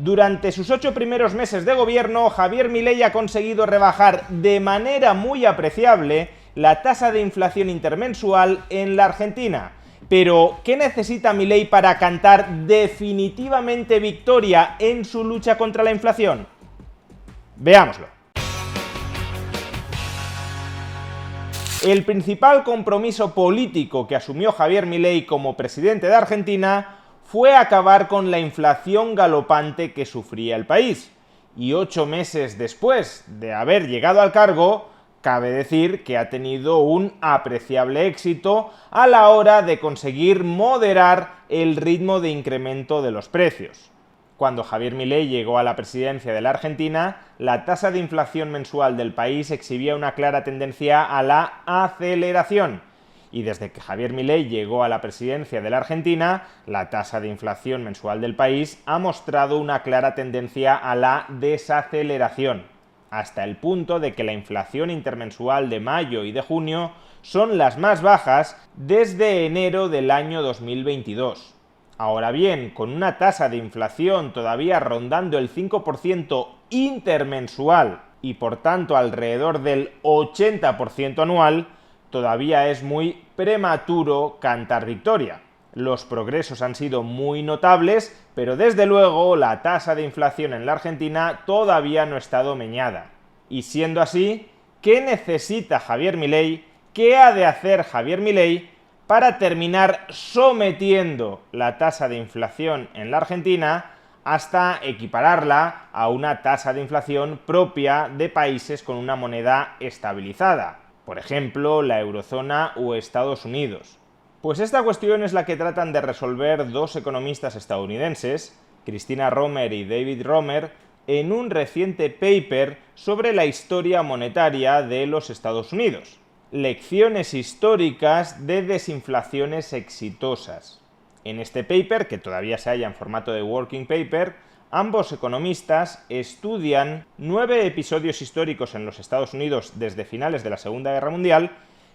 Durante sus 8 primeros meses de gobierno, Javier Milei ha conseguido rebajar de manera muy apreciable la tasa de inflación intermensual en la Argentina. Pero, ¿qué necesita Milei para cantar definitivamente victoria en su lucha contra la inflación? Veámoslo. El principal compromiso político que asumió Javier Milei como presidente de Argentina fue acabar con la inflación galopante que sufría el país. Y 8 meses después de haber llegado al cargo, cabe decir que ha tenido un apreciable éxito a la hora de conseguir moderar el ritmo de incremento de los precios. Cuando Javier Milei llegó a la presidencia de la Argentina, la tasa de inflación mensual del país exhibía una clara tendencia a la aceleración. Y desde que Javier Milei llegó a la presidencia de la Argentina, la tasa de inflación mensual del país ha mostrado una clara tendencia a la desaceleración, hasta el punto de que la inflación intermensual de mayo y de junio son las más bajas desde enero del año 2022. Ahora bien, con una tasa de inflación todavía rondando el 5% intermensual y por tanto alrededor del 80% anual, todavía es muy prematuro cantar victoria. Los progresos han sido muy notables, pero desde luego la tasa de inflación en la Argentina todavía no ha estado meñada. Y siendo así, ¿qué necesita Javier Milei? ¿Qué ha de hacer Javier Milei para terminar sometiendo la tasa de inflación en la Argentina hasta equipararla a una tasa de inflación propia de países con una moneda estabilizada? Por ejemplo, la eurozona o Estados Unidos. Pues esta cuestión es la que tratan de resolver dos economistas estadounidenses, Christina Romer y David Romer, en un reciente paper sobre la historia monetaria de los Estados Unidos. Lecciones históricas de desinflaciones exitosas. En este paper, que todavía se halla en formato de working paper, ambos economistas estudian 9 episodios históricos en los Estados Unidos desde finales de la Segunda Guerra Mundial,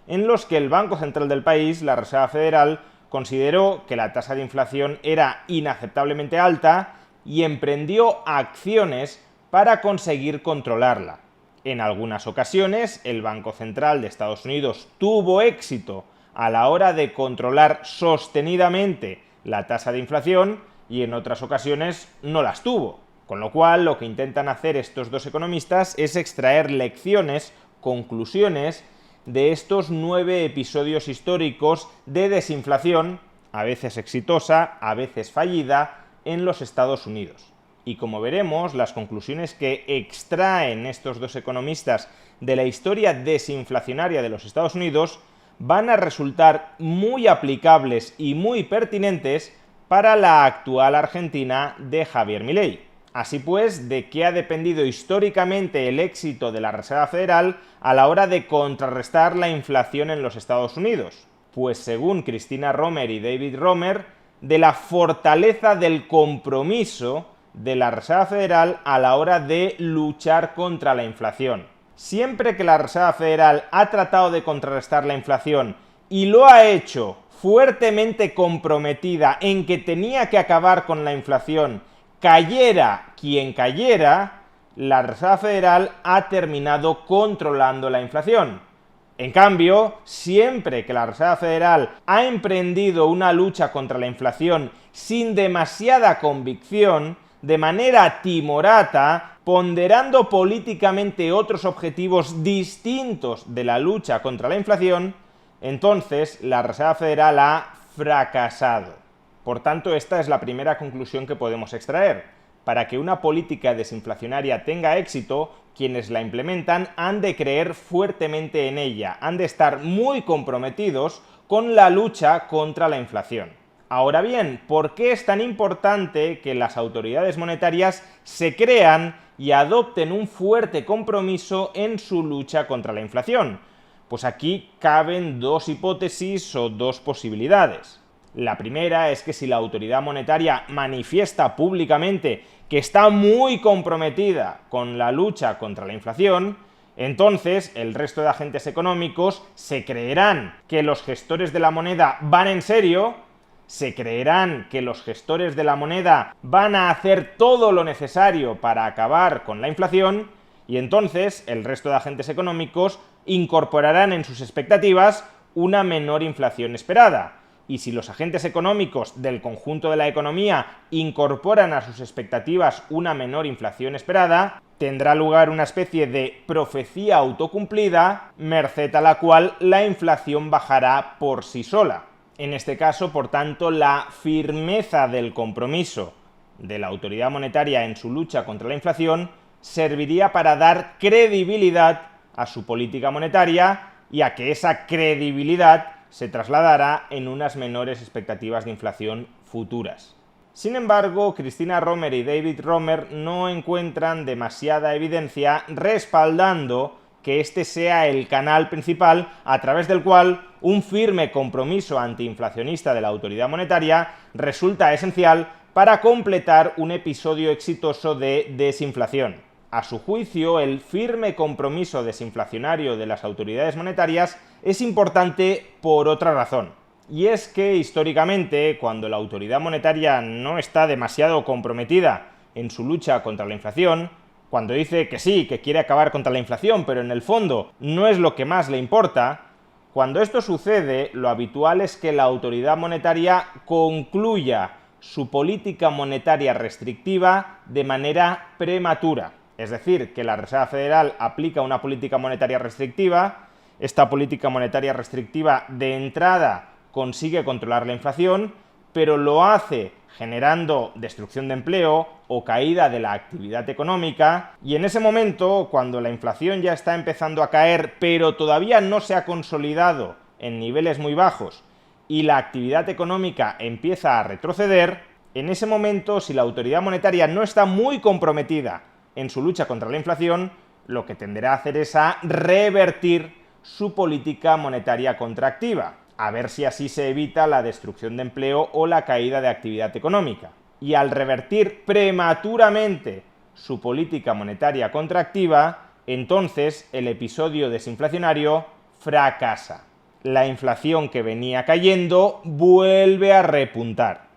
en los que el Banco Central del país, la Reserva Federal, consideró que la tasa de inflación era inaceptablemente alta y emprendió acciones para conseguir controlarla. En algunas ocasiones, el Banco Central de Estados Unidos tuvo éxito a la hora de controlar sostenidamente la tasa de inflación, y en otras ocasiones no las tuvo. Con lo cual, lo que intentan hacer estos dos economistas es extraer lecciones, conclusiones de estos 9 episodios históricos de desinflación, a veces exitosa, a veces fallida, en los Estados Unidos. Y como veremos, las conclusiones que extraen estos dos economistas de la historia desinflacionaria de los Estados Unidos van a resultar muy aplicables y muy pertinentes para la actual Argentina de Javier Milei. Así pues, ¿de qué ha dependido históricamente el éxito de la Reserva Federal a la hora de contrarrestar la inflación en los Estados Unidos? Pues según Christina Romer y David Romer, de la fortaleza del compromiso de la Reserva Federal a la hora de luchar contra la inflación. Siempre que la Reserva Federal ha tratado de contrarrestar la inflación y lo ha hecho fuertemente comprometida en que tenía que acabar con la inflación, cayera quien cayera, la Reserva Federal ha terminado controlando la inflación. En cambio, siempre que la Reserva Federal ha emprendido una lucha contra la inflación sin demasiada convicción, de manera timorata, ponderando políticamente otros objetivos distintos de la lucha contra la inflación, entonces la Reserva Federal ha fracasado. Por tanto, esta es la primera conclusión que podemos extraer. Para que una política desinflacionaria tenga éxito, quienes la implementan han de creer fuertemente en ella, han de estar muy comprometidos con la lucha contra la inflación. Ahora bien, ¿por qué es tan importante que las autoridades monetarias se crean y adopten un fuerte compromiso en su lucha contra la inflación? Pues aquí caben dos hipótesis o dos posibilidades. La primera es que si la autoridad monetaria manifiesta públicamente que está muy comprometida con la lucha contra la inflación, entonces el resto de agentes económicos se creerán que los gestores de la moneda van en serio se creerán que los gestores de la moneda van a hacer todo lo necesario para acabar con la inflación y entonces el resto de agentes económicos incorporarán en sus expectativas una menor inflación esperada. Y si los agentes económicos del conjunto de la economía incorporan a sus expectativas una menor inflación esperada, tendrá lugar una especie de profecía autocumplida, merced a la cual la inflación bajará por sí sola. En este caso, por tanto, la firmeza del compromiso de la autoridad monetaria en su lucha contra la inflación serviría para dar credibilidad a su política monetaria y a que esa credibilidad se trasladará en unas menores expectativas de inflación futuras. Sin embargo, Christina Romer y David Romer no encuentran demasiada evidencia respaldando que este sea el canal principal a través del cual un firme compromiso antiinflacionista de la autoridad monetaria resulta esencial para completar un episodio exitoso de desinflación. A su juicio, el firme compromiso desinflacionario de las autoridades monetarias es importante por otra razón. Y es que, históricamente, cuando la autoridad monetaria no está demasiado comprometida en su lucha contra la inflación, cuando dice que sí, que quiere acabar contra la inflación, pero en el fondo no es lo que más le importa, cuando esto sucede, lo habitual es que la autoridad monetaria concluya su política monetaria restrictiva de manera prematura. Es decir, que la Reserva Federal aplica una política monetaria restrictiva, esta política monetaria restrictiva de entrada consigue controlar la inflación, pero lo hace generando destrucción de empleo o caída de la actividad económica, y en ese momento, cuando la inflación ya está empezando a caer, pero todavía no se ha consolidado en niveles muy bajos, y la actividad económica empieza a retroceder, en ese momento, si la autoridad monetaria no está muy comprometida en su lucha contra la inflación, lo que tenderá a hacer es a revertir su política monetaria contractiva, a ver si así se evita la destrucción de empleo o la caída de actividad económica. Y al revertir prematuramente su política monetaria contractiva, entonces el episodio desinflacionario fracasa. La inflación que venía cayendo vuelve a repuntar.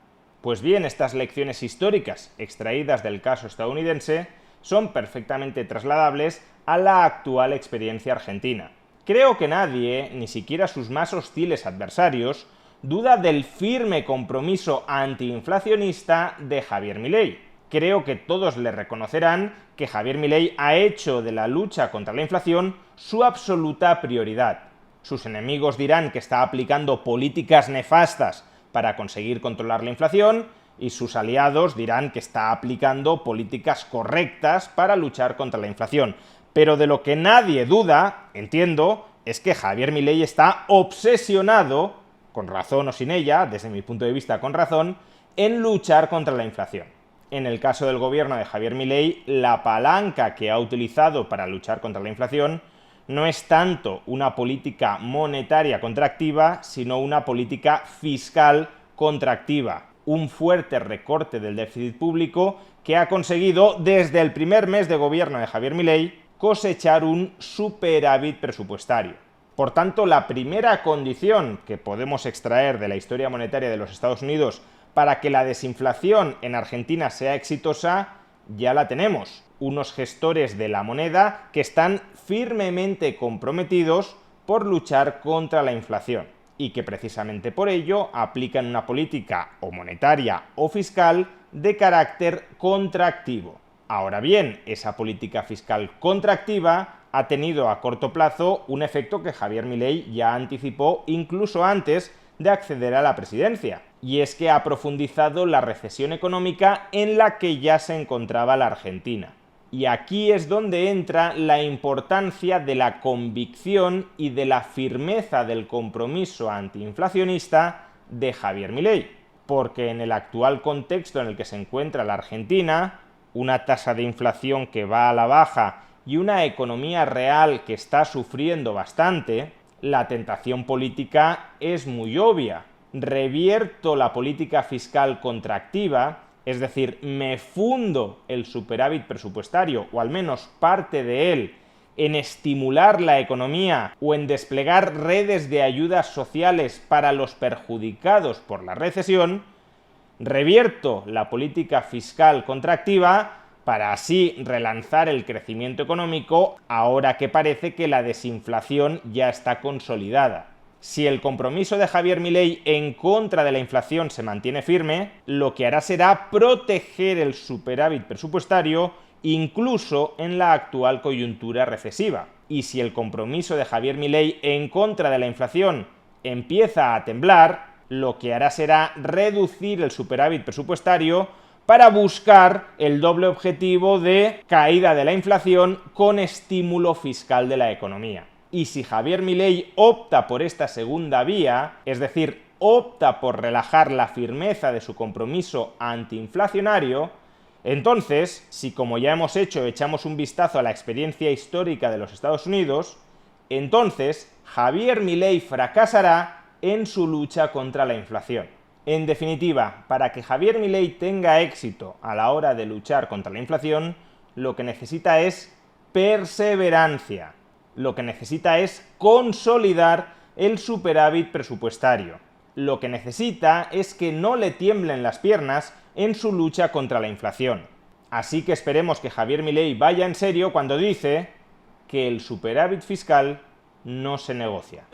Pues bien, estas lecciones históricas extraídas del caso estadounidense son perfectamente trasladables a la actual experiencia argentina. Creo que nadie, ni siquiera sus más hostiles adversarios, duda del firme compromiso antiinflacionista de Javier Milei. Creo que todos le reconocerán que Javier Milei ha hecho de la lucha contra la inflación su absoluta prioridad. Sus enemigos dirán que está aplicando políticas nefastas para conseguir controlar la inflación, y sus aliados dirán que está aplicando políticas correctas para luchar contra la inflación. Pero de lo que nadie duda, entiendo, es que Javier Milei está obsesionado, con razón o sin ella, desde mi punto de vista con razón, en luchar contra la inflación. En el caso del gobierno de Javier Milei, la palanca que ha utilizado para luchar contra la inflación no es tanto una política monetaria contractiva, sino una política fiscal contractiva. Un fuerte recorte del déficit público que ha conseguido, desde el primer mes de gobierno de Javier Milei, cosechar un superávit presupuestario. Por tanto, la primera condición que podemos extraer de la historia monetaria de los Estados Unidos para que la desinflación en Argentina sea exitosa, ya la tenemos. Unos gestores de la moneda que están firmemente comprometidos por luchar contra la inflación y que precisamente por ello aplican una política o monetaria o fiscal de carácter contractivo. Ahora bien, esa política fiscal contractiva ha tenido a corto plazo un efecto que Javier Milei ya anticipó incluso antes de acceder a la presidencia, y es que ha profundizado la recesión económica en la que ya se encontraba la Argentina. Y aquí es donde entra la importancia de la convicción y de la firmeza del compromiso antiinflacionista de Javier Milei, porque en el actual contexto en el que se encuentra la Argentina, una tasa de inflación que va a la baja y una economía real que está sufriendo bastante, la tentación política es muy obvia. Revierto la política fiscal contractiva, es decir, me fundo el superávit presupuestario, o al menos parte de él, en estimular la economía o en desplegar redes de ayudas sociales para los perjudicados por la recesión, revierto la política fiscal contractiva para así relanzar el crecimiento económico ahora que parece que la desinflación ya está consolidada. Si el compromiso de Javier Milei en contra de la inflación se mantiene firme, lo que hará será proteger el superávit presupuestario incluso en la actual coyuntura recesiva. Y si el compromiso de Javier Milei en contra de la inflación empieza a temblar, lo que hará será reducir el superávit presupuestario para buscar el doble objetivo de caída de la inflación con estímulo fiscal de la economía. Y si Javier Milei opta por esta segunda vía, es decir, opta por relajar la firmeza de su compromiso antiinflacionario, entonces, si como ya hemos hecho echamos un vistazo a la experiencia histórica de los Estados Unidos, entonces Javier Milei fracasará en su lucha contra la inflación. En definitiva, para que Javier Milei tenga éxito a la hora de luchar contra la inflación, lo que necesita es perseverancia. Lo que necesita es consolidar el superávit presupuestario. Lo que necesita es que no le tiemblen las piernas en su lucha contra la inflación. Así que esperemos que Javier Milei vaya en serio cuando dice que el superávit fiscal no se negocia.